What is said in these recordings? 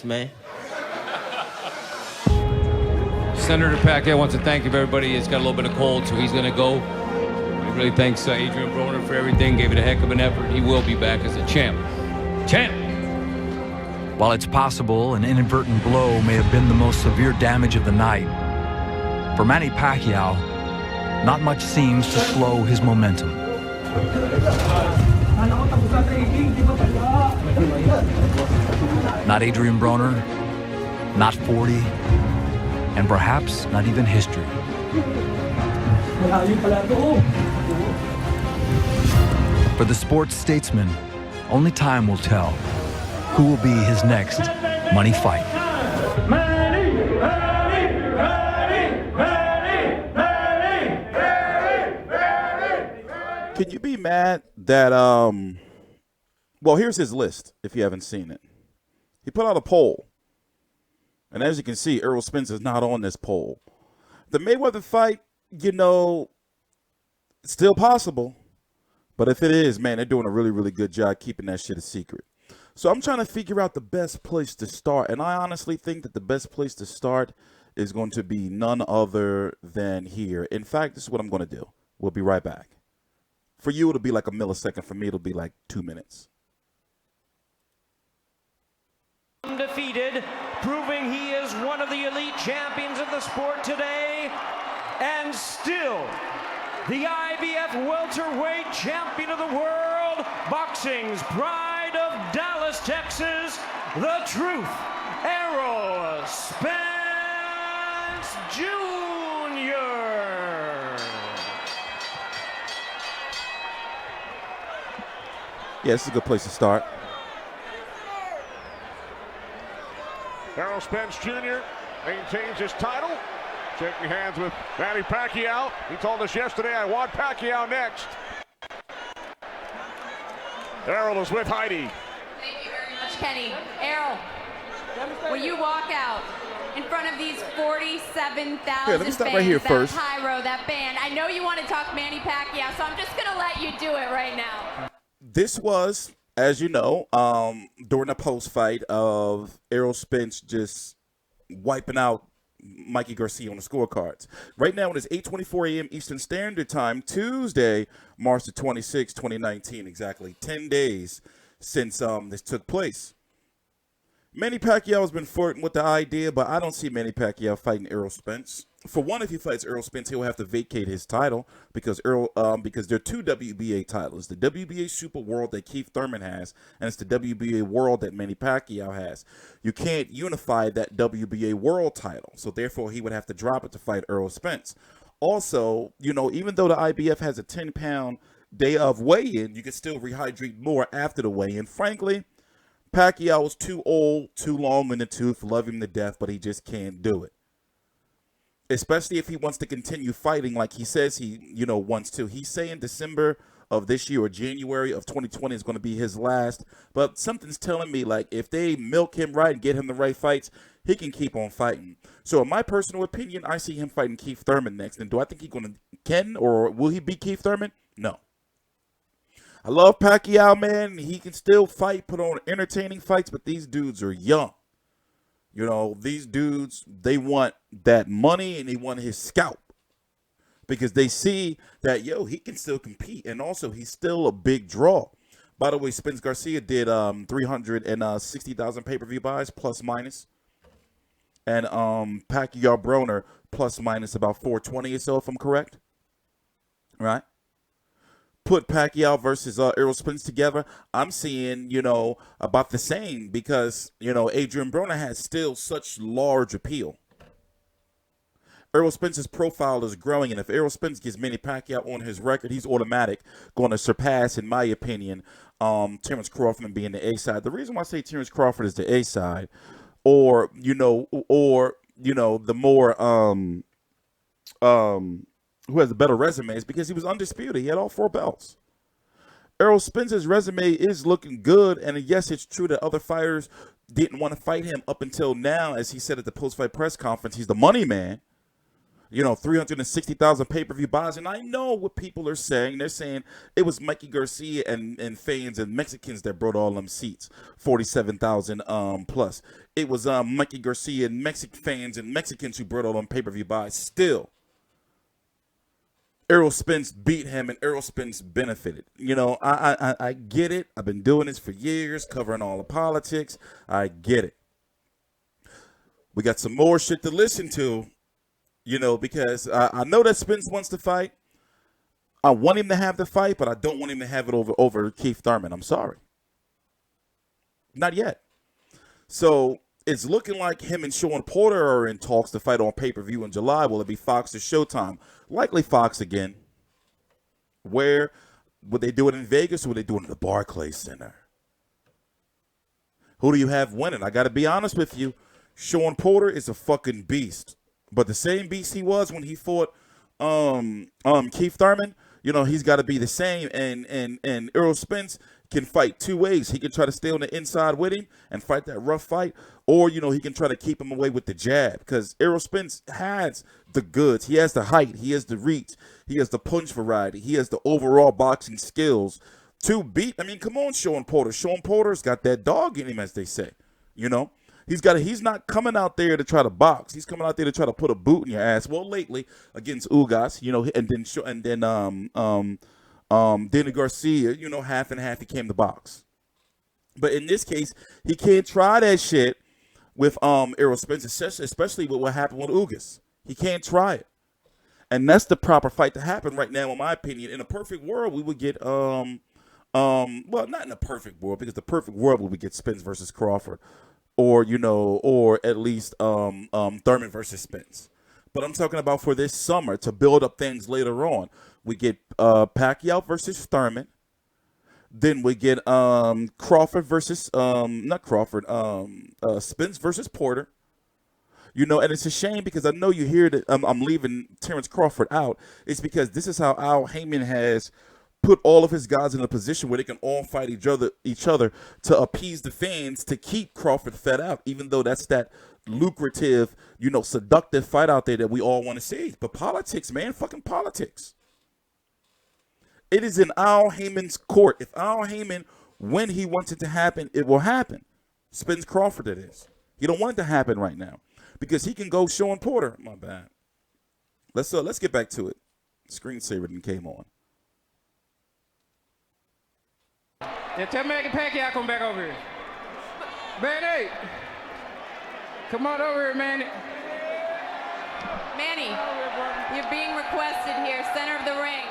man. Senator Pacquiao wants to thank you, everybody. He's got a little bit of cold, so he's going to go. He really thanks Adrian Broner for everything. Gave it a heck of an effort. He will be back as a champ. Champ! While it's possible an inadvertent blow may have been the most severe damage of the night, for Manny Pacquiao, not much seems to slow his momentum. Not Adrian Broner, not 40, and perhaps not even history. For the sports statesman, only time will tell who will be his next money fight. Can you be mad that, well, here's his list if you haven't seen it. He put out a poll. And as you can see, Errol Spence is not on this poll. The Mayweather fight, still possible. But if it is, man, they're doing a really, really good job keeping that shit a secret. So I'm trying to figure out the best place to start. And I honestly think that the best place to start is going to be none other than here. In fact, this is what I'm going to do. We'll be right back. For you, it'll be like a millisecond. For me, it'll be like 2 minutes. Undefeated, proving he is one of the elite champions of the sport today, and still the IBF welterweight champion of the world, boxing's pride of Dallas, Texas, the truth, Errol Spence Jr. Yeah, this is a good place to start. Errol Spence Jr. maintains his title. Shaking hands with Manny Pacquiao. He told us yesterday, I want Pacquiao next. Errol is with Heidi. Thank you very much, Kenny. Errol, when you walk out in front of these 47,000 let me stop fans, right here that first. pyro, that band, I know you want to talk Manny Pacquiao, so I'm just going to let you do it right now. This was, as you know, during the post-fight of Errol Spence just wiping out Mikey Garcia on the scorecards. Right now it is 8:24 a.m. Eastern Standard Time, Tuesday, March the 26th, 2019, exactly 10 days since this took place. Manny Pacquiao has been flirting with the idea, but I don't see Manny Pacquiao fighting Errol Spence. For one, if he fights Errol Spence, he'll have to vacate his title because there are two WBA titles: the WBA Super World that Keith Thurman has, and it's the WBA World that Manny Pacquiao has. You can't unify that WBA World title, so therefore he would have to drop it to fight Errol Spence. Also, even though the IBF has a 10-pound day of weigh-in, you can still rehydrate more after the weigh-in. Frankly, Pacquiao is too old, too long in the tooth, love him to death, but he just can't do it. Especially if he wants to continue fighting like he says he, wants to. He's saying December of this year or January of 2020 is going to be his last. But something's telling me, like, if they milk him right and get him the right fights, he can keep on fighting. So in my personal opinion, I see him fighting Keith Thurman next. And do I think he's going to or will he beat Keith Thurman? No. I love Pacquiao, man. He can still fight, put on entertaining fights, but these dudes are young. These dudes, they want that money and they want his scalp because they see that, he can still compete. And also, he's still a big draw. By the way, Spence Garcia did 360,000 pay-per-view buys, plus minus. And Pacquiao Broner, plus minus about 420 or so, if I'm correct. Right? Put Pacquiao versus Errol Spence together, I'm seeing, about the same because, Adrian Broner has still such large appeal. Errol Spence's profile is growing, and if Errol Spence gets Manny Pacquiao on his record, he's automatic going to surpass, in my opinion, Terrence Crawford being the A side. The reason why I say Terrence Crawford is the A side, or the more who has a better resume is because he was undisputed. He had all 4 belts. Errol Spence's resume is looking good, and yes, it's true that other fighters didn't want to fight him up until now. As he said at the post-fight press conference, he's the money man. 360,000 pay-per-view buys. And I know what people are saying. They're saying it was Mikey Garcia and fans and Mexicans that brought all them seats, 47,000 plus. It was Mikey Garcia and Mexican fans and Mexicans who brought all them pay-per-view buys. Still, Errol Spence beat him, and Errol Spence benefited. I get it. I've been doing this for years, covering all the politics. I get it. We got some more shit to listen to, because I know that Spence wants to fight. I want him to have the fight, but I don't want him to have it over Keith Thurman. I'm sorry. Not yet. So it's looking like him and Sean Porter are in talks to fight on pay-per-view in July. Will it be Fox or Showtime? Likely Fox again. Where would they do it in Vegas, or would they do it in the Barclays Center? Who do you have winning? I got to be honest with you. Sean Porter is a fucking beast. But the same beast he was when he fought Keith Thurman, he's got to be the same. And Errol Spence can fight two ways. He can try to stay on the inside with him and fight that rough fight, or he can try to keep him away with the jab, because Errol Spence has the goods. He has the height, he has the reach, he has the punch variety, he has the overall boxing skills to beat. I mean, come on, Sean Porter. Sean Porter's got that dog in him, as they say. He's not coming out there to try to box. He's coming out there to try to put a boot in your ass. Well, lately against Ugas, and then Danny Garcia, half and half, he came to box. But in this case, he can't try that shit with Errol Spence, especially with what happened with Ugas. He can't try it. And that's the proper fight to happen right now, in my opinion. In a perfect world, we would get well, not in a perfect world, because the perfect world we would get Spence versus Crawford, or at least Thurman versus Spence. But I'm talking about for this summer, to build up things later on. We get Pacquiao versus Thurman. Then we get Crawford versus Spence versus Porter. And it's a shame, because I know you hear that I'm leaving Terrence Crawford out. It's because this is how Al Heyman has put all of his guys in a position where they can all fight each other to appease the fans, to keep Crawford fed out, even though that's that lucrative, seductive fight out there that we all want to see. But politics, man, fucking politics. It is in Al Heyman's court. If Al Heyman, when he wants it to happen, it will happen. Spence Crawford, it is. He don't want it to happen right now, because he can go Sean Porter. My bad. Let's get back to it. Screensaver then came on. Yeah, tell Manny Pacquiao come back over here. Manny, come on over here, Manny. Manny, you're being requested here, center of the ring.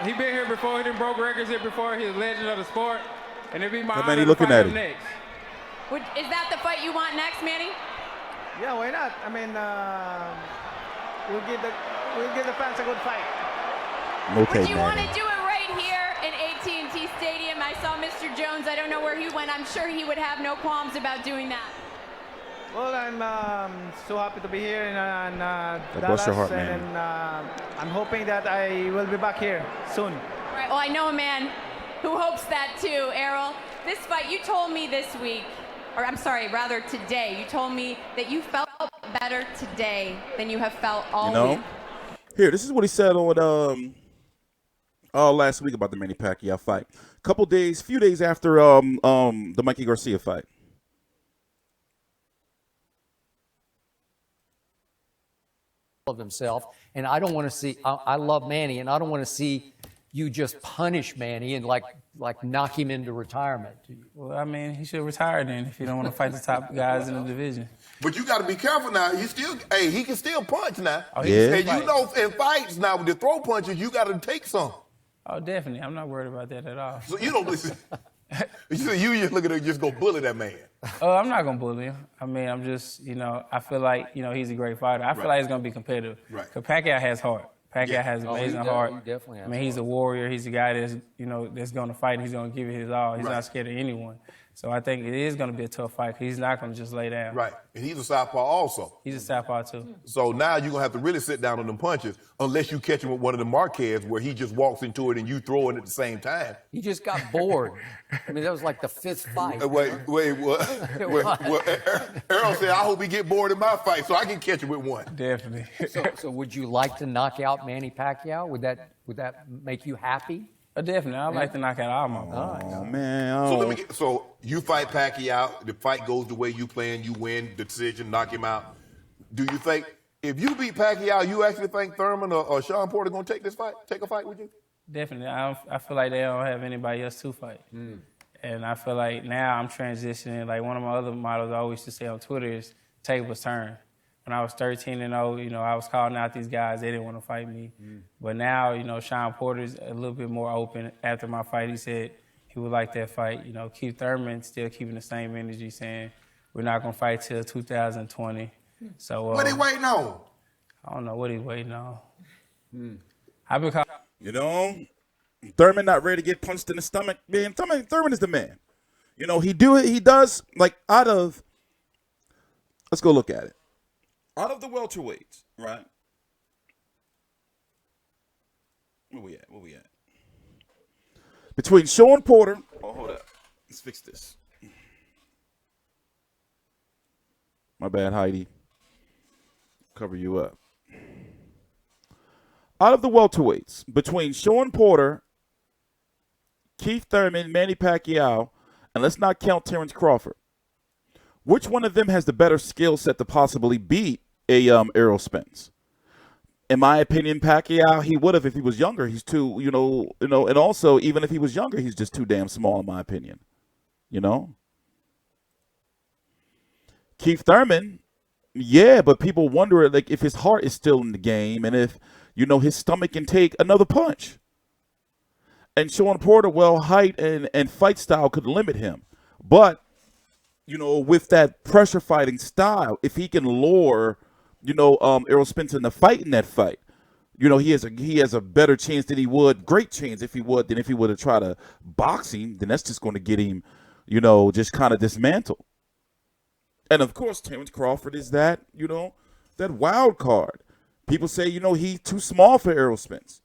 He been here before. He done broke records here before. He's a legend of the sport, and it'd be my honor Manny to looking fight at him him. next. Is that the fight you want next, Manny? Yeah, why not? I mean, we'll give the fans a good fight. Okay, Would you want to Manny. do it right here in AT&T Stadium? I saw Mr. Jones. I don't know where he went. I'm sure he would have no qualms about doing that. Well, I'm so happy to be here in bless Dallas, your heart, and I'm hoping that I will be back here soon. All right, well, I know a man who hopes that too, Errol. This fight, you told me this week, or I'm sorry, rather today, you told me that you felt better today than you have felt all week. Here, this is what he said on last week about the Manny Pacquiao fight. Few days after the Mikey Garcia fight. Of himself, and I don't want to see. I love Manny, and I don't want to see you just punish Manny and like knock him into retirement. Well, I mean, he should retire then if you don't want to fight the top guys in the division. But you got to be careful now. He can still punch now. Oh, Yeah. And in fights now with the throw punches, you got to take some. Oh, definitely. I'm not worried about that at all. So you don't listen. You just look at him, just go bully that man. Oh, I'm not going to bully him. I mean, I'm just, I feel like, he's a great fighter. I feel like he's going to be competitive. Right. Because Pacquiao has heart. Pacquiao has amazing heart. He definitely has I mean, he's a warrior. He's a guy that's, that's going to fight. He's going to give it his all. He's not scared of anyone. So I think it is going to be a tough fight. 'Cause he's not going to just lay down. Right. And he's a southpaw also. He's a southpaw too. So now you're going to have to really sit down on them punches unless you catch him with one of the Marquez where he just walks into it and you throw it at the same time. He just got bored. I mean, that was like the 5th fight. Wait, what? Errol said, I hope he get bored in my fight so I can catch him with one. Definitely. So would you like to knock out Manny Pacquiao? Would that make you happy? Definitely. I'd like to knock out all my boys. Oh, man. So so you fight Pacquiao, the fight goes the way you plan, you win the decision, knock him out. Do you think, if you beat Pacquiao, you actually think Thurman or Sean Porter going to take a fight with you? Definitely. I feel like they don't have anybody else to fight. And I feel like now I'm transitioning. Like one of my other models I always used to say on Twitter is tables turn. When I was 13-0, you know, I was calling out these guys. They didn't want to fight me. But now, you know, Sean Porter's a little bit more open. After my fight, he said he would like that fight. You know, Keith Thurman still keeping the same energy, saying we're not going to fight till 2020. So What he waiting on? I don't know what he's waiting on. I've been calling. You know, Thurman not ready to get punched in the stomach. Man, Thurman is the man. You know, he does, like, let's go look at it. Out of the welterweights, right? Where we at? Between Sean Porter. Oh, hold up. Let's fix this. My bad, Heidi. Cover you up. Out of the welterweights, between Sean Porter, Keith Thurman, Manny Pacquiao, and let's not count Terrence Crawford, which one of them has the better skill set to possibly beat Errol Spence? In my opinion, Pacquiao, he would have if he was younger. He's too, you know, and also even if he was younger, he's just too damn small in my opinion. You know? Keith Thurman, yeah, but people wonder like if his heart is still in the game and if, you know, his stomach can take another punch. And Sean Porter, well, height and fight style could limit him. But you know, with that pressure fighting style, if he can lure, you know, Errol Spence into fighting that fight, you know, he has a better chance than he would, great chance if he would have tried to box him, then that's just going to get him, you know, just kind of dismantled. And of course, Terrence Crawford is that, you know, that wild card. People say, you know, he's too small for Errol Spence.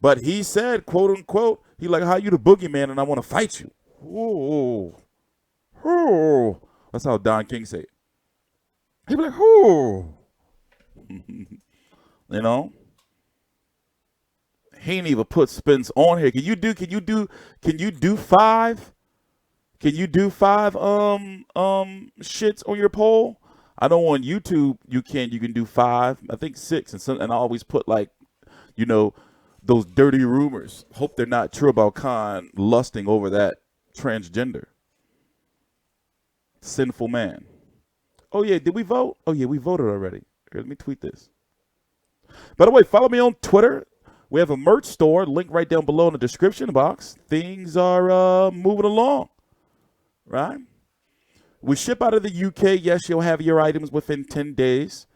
But he said, quote unquote, he like, how you the boogeyman and I want to fight you. Ooh. Oh, that's how Don King say it. He'd be like, oh. You know? He ain't even put Spence on here. Can you do 5? Can you do 5 shits on your poll? I know on YouTube you can do 5. I think 6 and I always put like, you know, those dirty rumors. Hope they're not true about Khan lusting over that transgender. Sinful man. Oh, yeah. Did we vote? Oh, yeah. We voted already. Here, let me tweet this. By the way, follow me on Twitter. We have a merch store. Link right down below in the description box. Things are moving along. Right? We ship out of the UK. Yes, you'll have your items within 10 days.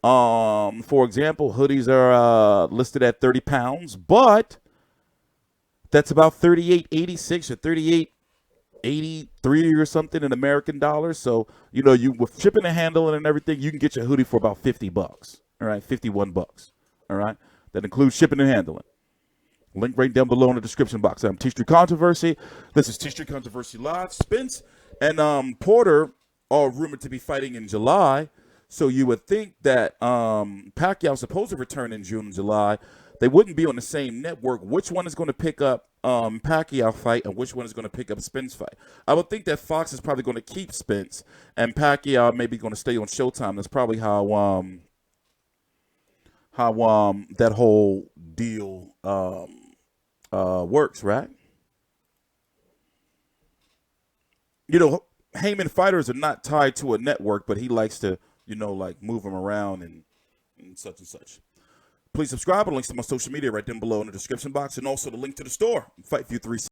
For example, hoodies are listed at 30 pounds. But that's about $38.86 or $38.83 or something in American dollars. So, you know, you with shipping and handling and everything, you can get your hoodie for about $50. All right, $51. All right, that includes shipping and handling. Link right down below in the description box. I'm T Street Controversy. This is T Street Controversy Live. Spence and Porter are rumored to be fighting in July. So you would think that Pacquiao is supposed to return in June and July. They wouldn't be on the same network. Which one is going to pick up Pacquiao fight and which one is going to pick up Spence fight? I would think that Fox is probably going to keep Spence and Pacquiao maybe going to stay on Showtime. That's probably how that whole deal works, right? You know, Heyman fighters are not tied to a network, but he likes to, you know, like move them around and such and such. Please subscribe. The links to my social media right down below in the description box, and also the link to the store, Fight View 360.